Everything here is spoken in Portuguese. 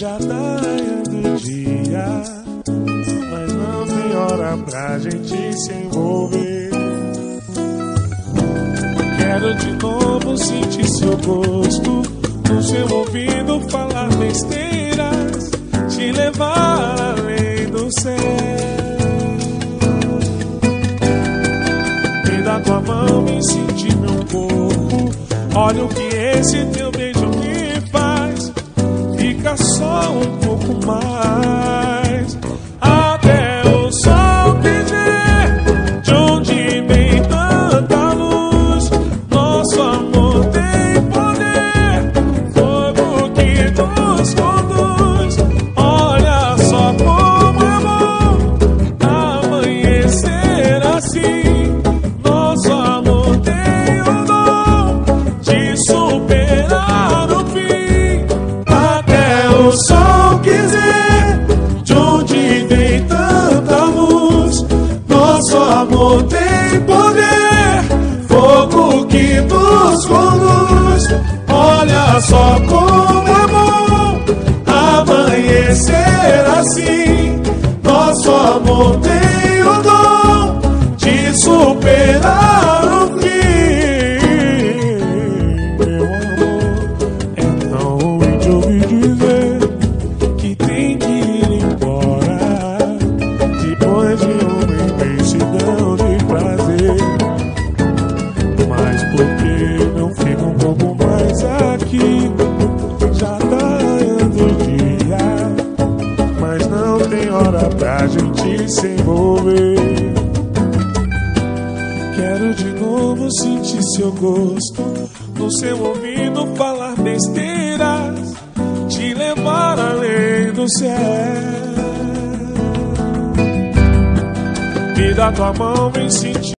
Já tá raiando o dia, mas não tem hora pra gente se envolver. Quero de novo sentir seu gosto, no seu ouvido falar besteiras, te levar além do céu. Me dá tua mão e sentir meu corpo. Olha o que esse teu beijo me faz. Fica só um pouco mais, até o sol dizer de onde vem tanta luz. Nosso amor tem poder, fogo que nos conduz. Olha só como é bom amanhecer assim. Nosso amor tem o dom de superar o fim. Até o sol quiser, de onde vem tanta luz. Nosso amor tem poder, fogo que nos conduz. Olha só como é bom amanhecer assim. Nosso amor tem o dom de superar o fim. Meu amor, é tão ruim de ouvir dizer que tem que ir embora depois de uma imensidão de prazer. Mas por que não fica um pouco mais aqui? Já tá raiando o dia, mas não tem hora pra gente se envolver. Quero de novo sentir seu gosto, no seu ouvido falar besteiras, te levar além do céu. Me dá tua mão e sentir